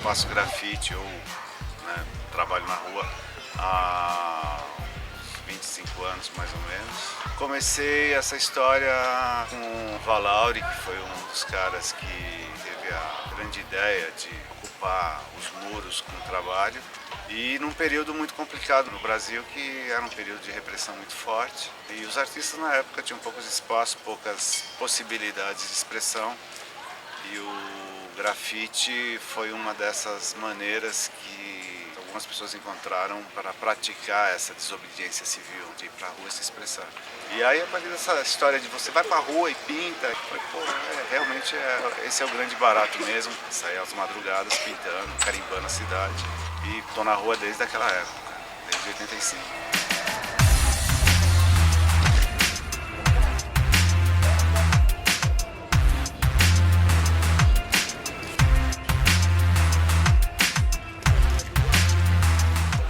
faço grafite ou, né, trabalho na rua há 25 anos mais ou menos. Comecei essa história com o Valauri, que foi um dos caras que teve a grande ideia de ocupar os muros com o trabalho. E num período muito complicado no Brasil, que era um período de repressão muito forte. E os artistas na época tinham poucos espaços, poucas possibilidades de expressão. E o grafite foi uma dessas maneiras que algumas pessoas encontraram para praticar essa desobediência civil, de ir para a rua se expressar. E aí, a partir dessa história de você vai para a rua e pinta, eu falei, pô, realmente esse é o grande barato mesmo, sair às madrugadas pintando, carimbando a cidade. E estou na rua desde aquela época, desde 85.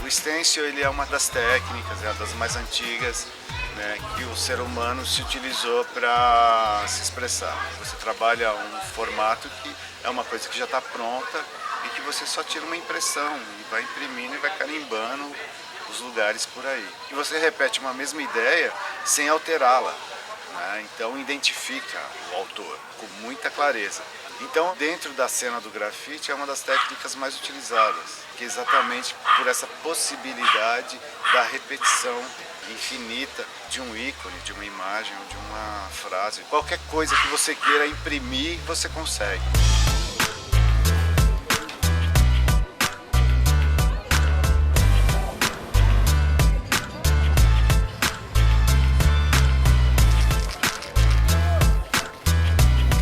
O stencil, ele é uma das técnicas, é uma das mais antigas, né, que o ser humano se utilizou para se expressar. Você trabalha um formato que é uma coisa que já está pronta e que você só tira uma impressão e vai imprimindo e vai carimbando os lugares por aí. E você repete uma mesma ideia sem alterá-la, né? Então identifica o autor com muita clareza. Então, dentro da cena do grafite, é uma das técnicas mais utilizadas, que é exatamente por essa possibilidade da repetição infinita de um ícone, de uma imagem, de uma frase. Qualquer coisa que você queira imprimir, você consegue.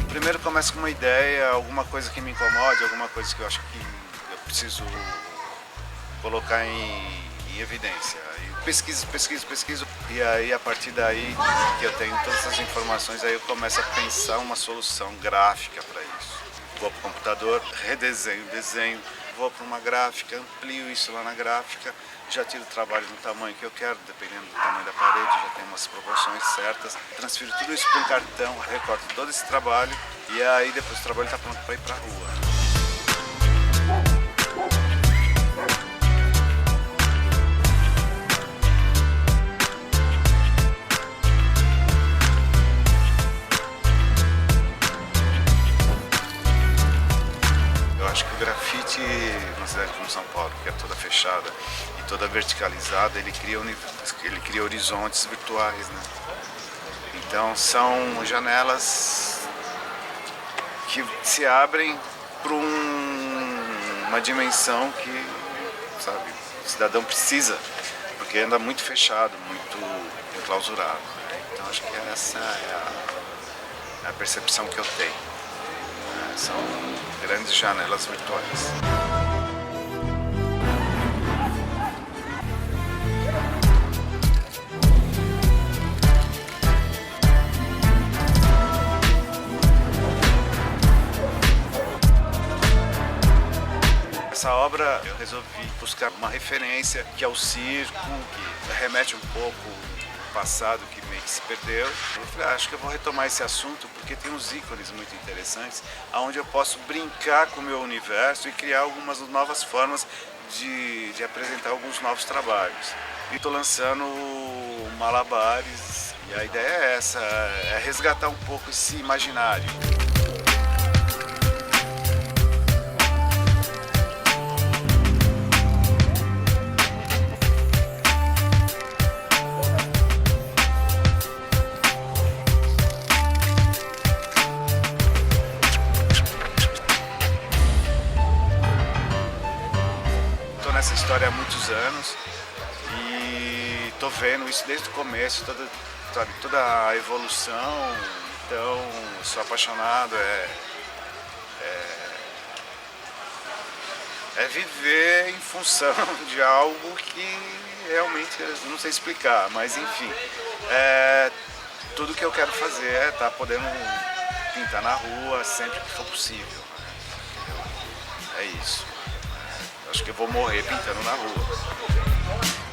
Primeiro começa com uma ideia, alguma coisa que me incomode, alguma coisa que eu acho que eu preciso colocar em evidência. Aí pesquiso, e aí a partir daí que eu tenho todas as informações, aí eu começo a pensar uma solução gráfica para isso. Vou para o computador, desenho, vou para uma gráfica, amplio isso lá na gráfica, já tiro o trabalho no tamanho que eu quero, dependendo do tamanho da parede, já tem umas proporções certas, transfiro tudo isso para um cartão, recorto todo esse trabalho e aí depois o trabalho está pronto para ir para a rua. Acho que o grafite, numa cidade como São Paulo, que é toda fechada e toda verticalizada, ele cria horizontes virtuais, né? Então são janelas que se abrem para uma dimensão que, sabe, o cidadão precisa, porque anda muito fechado, muito enclausurado, né? Então acho que essa é a percepção que eu tenho. São grandes janelas virtuais. Essa obra eu resolvi buscar uma referência que é o circo, que remete um pouco ao passado que meio que se perdeu. Eu falei, acho que eu vou retomar esse assunto porque tem uns ícones muito interessantes, onde eu posso brincar com o meu universo e criar algumas novas formas de apresentar alguns novos trabalhos. E estou lançando Malabares e a ideia é essa, é resgatar um pouco esse imaginário. Essa história há muitos anos e tô vendo isso desde o começo, toda a evolução, então sou apaixonado, é viver em função de algo que realmente eu não sei explicar, mas enfim, tudo que eu quero fazer é estar podendo pintar na rua sempre que for possível, né? É isso. Acho que eu vou morrer pintando na rua.